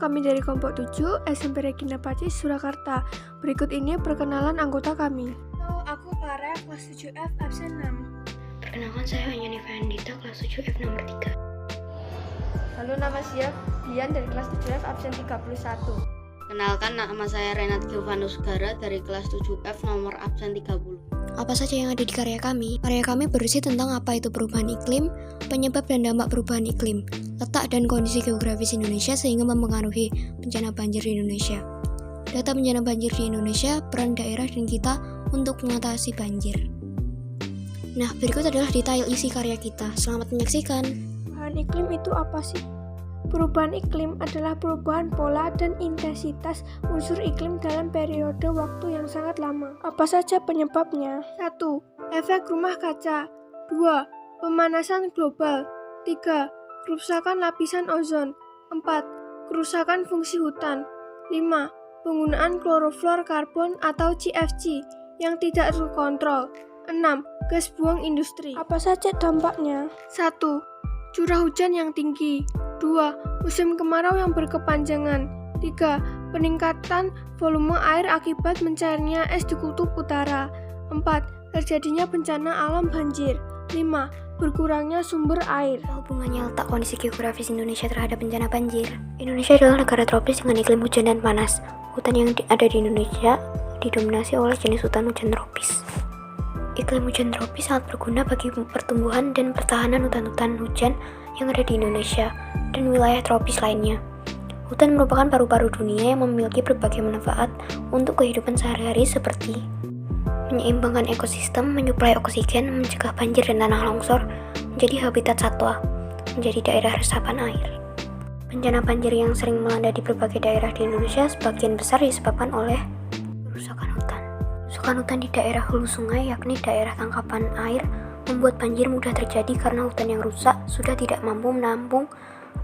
kami dari kelompok 7 SMP Regina Pacis, Surakarta. Berikut ini perkenalan anggota kami. Halo, aku Clara, kelas 7F, absen 6. Perkenalkan, saya Yanifa Andita, kelas 7F nomor 3. Halo, nama saya Dian dari kelas 7F, absen 31. Kenalkan, nama saya Renat Giovanus Gara dari kelas 7F nomor absen 30. Apa saja yang ada di karya kami? Karya kami berisi tentang apa itu perubahan iklim, penyebab dan dampak perubahan iklim, letak dan kondisi geografis Indonesia sehingga mempengaruhi bencana banjir di Indonesia. Data bencana banjir di Indonesia, peran daerah dan kita untuk mengatasi banjir. Nah, berikut adalah detail isi karya kita. Selamat menyaksikan. Perubahan iklim itu apa sih? Perubahan iklim adalah perubahan pola dan intensitas unsur iklim dalam periode waktu yang sangat lama. Apa saja penyebabnya? 1. Efek rumah kaca. 2. Pemanasan global. 3. Kerusakan lapisan ozon. 4. Kerusakan fungsi hutan. 5. Penggunaan klorofluorkarbon atau CFC yang tidak terkontrol. 6. Gas buang industri. Apa saja dampaknya? 1. Curah hujan yang tinggi. 2. Musim kemarau yang berkepanjangan. 3. Peningkatan volume air akibat mencairnya es di kutub utara. 4. Terjadinya bencana alam banjir. 5. Berkurangnya sumber air. Hubungannya letak kondisi geografis Indonesia terhadap bencana banjir. Indonesia adalah negara tropis dengan iklim hujan dan panas. Hutan yang ada di Indonesia didominasi oleh jenis hutan hujan tropis. Iklim hujan tropis sangat berguna bagi pertumbuhan dan pertahanan hutan-hutan hujan yang ada di Indonesia dan wilayah tropis lainnya. Hutan merupakan paru-paru dunia yang memiliki berbagai manfaat untuk kehidupan sehari-hari seperti menyeimbangkan ekosistem, menyuplai oksigen, mencegah banjir dan tanah longsor, menjadi habitat satwa, menjadi daerah resapan air. Bencana banjir yang sering melanda di berbagai daerah di Indonesia sebagian besar disebabkan oleh kerusakan hutan. Kerusakan hutan di daerah hulu sungai, yakni daerah tangkapan air, membuat banjir mudah terjadi karena hutan yang rusak sudah tidak mampu menampung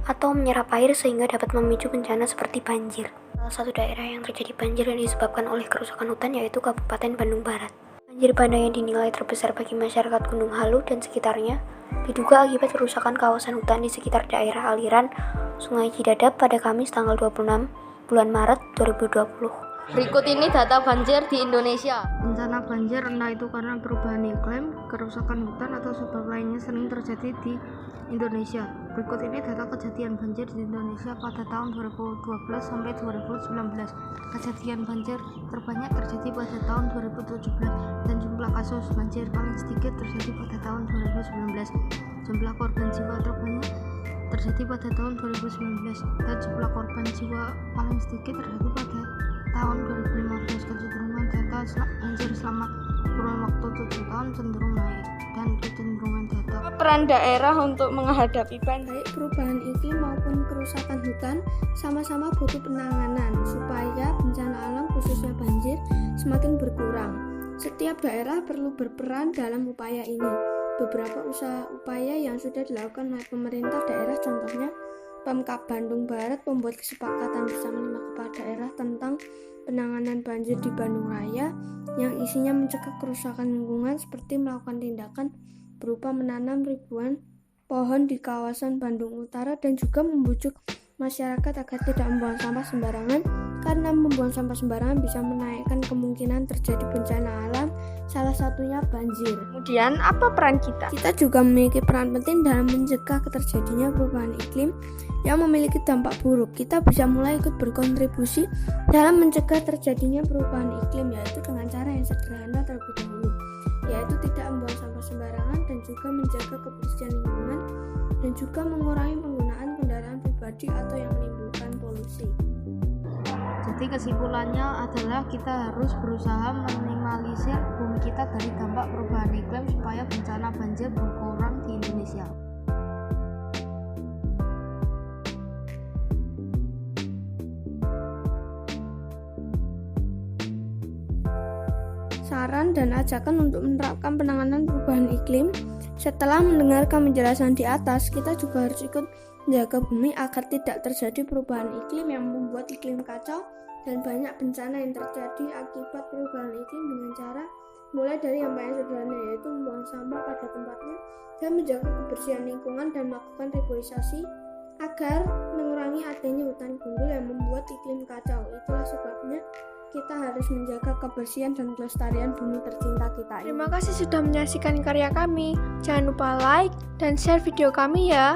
atau menyerap air sehingga dapat memicu bencana seperti banjir. Salah satu daerah yang terjadi banjir yang disebabkan oleh kerusakan hutan yaitu Kabupaten Bandung Barat. Banjir bandang yang dinilai terbesar bagi masyarakat Gunung Halu dan sekitarnya diduga akibat kerusakan kawasan hutan di sekitar daerah aliran Sungai Cidadap pada Kamis tanggal 26 bulan Maret 2020. Berikut ini data banjir di Indonesia. Bencana banjir entah itu karena perubahan iklim, kerusakan hutan, atau sebab lainnya sering terjadi di Indonesia. Berikut ini data kejadian banjir di Indonesia pada tahun 2012 sampai 2019. Kejadian banjir terbanyak terjadi pada tahun 2017 dan jumlah kasus banjir paling sedikit terjadi pada tahun 2019. Jumlah korban jiwa terbanyak terjadi pada tahun 2019 dan jumlah korban jiwa paling sedikit terjadi pada tahun 2015. Kecenderungan data banjir selama kurun waktu 7 tahun cenderung naik dan kecenderungan data Peran daerah untuk menghadapi banjir. Baik perubahan iklim maupun kerusakan hutan sama-sama butuh penanganan supaya bencana alam khususnya banjir semakin berkurang. Setiap daerah perlu berperan dalam upaya ini. Beberapa upaya yang sudah dilakukan oleh pemerintah daerah, contohnya Pemkab Bandung Barat membuat kesepakatan bersama 5 kepala daerah tentang penanganan banjir di Bandung Raya yang isinya mencegah kerusakan lingkungan seperti melakukan tindakan berupa menanam ribuan pohon di kawasan Bandung Utara dan juga membujuk masyarakat agar tidak membuang sampah sembarangan karena membuang sampah sembarangan bisa menaikkan kemungkinan terjadi bencana alam, salah satunya banjir. Kemudian, apa peran kita? Kita juga memiliki peran penting dalam mencegah terjadinya perubahan iklim yang memiliki dampak buruk. Kita bisa mulai ikut berkontribusi dalam mencegah terjadinya perubahan iklim, yaitu dengan cara yang sederhana terlebih dahulu, yaitu tidak membuang sampah sembarangan dan juga menjaga kebersihan lingkungan dan juga mengurangi penggunaan kendaraan pribadi atau yang menimbulkan polusi. Jadi kesimpulannya adalah kita harus berusaha meminimalisir bumi kita dari dampak perubahan iklim supaya bencana banjir berkurang di Indonesia. Saran dan ajakan untuk menerapkan penanganan perubahan iklim. Setelah mendengarkan penjelasan di atas, kita juga harus ikut menjaga bumi agar tidak terjadi perubahan iklim yang membuat iklim kacau dan banyak bencana yang terjadi akibat perubahan iklim dengan cara mulai dari yang paling sederhana, yaitu membuang sampah pada tempatnya dan menjaga kebersihan lingkungan dan melakukan reboisasi agar mengurangi mengurangi adanya hutan gundul yang membuat iklim kacau. Itulah sebabnya kita harus menjaga kebersihan dan kelestarian bumi tercinta kita ini. Terima kasih sudah menyaksikan karya kami. Jangan lupa like dan share video kami ya.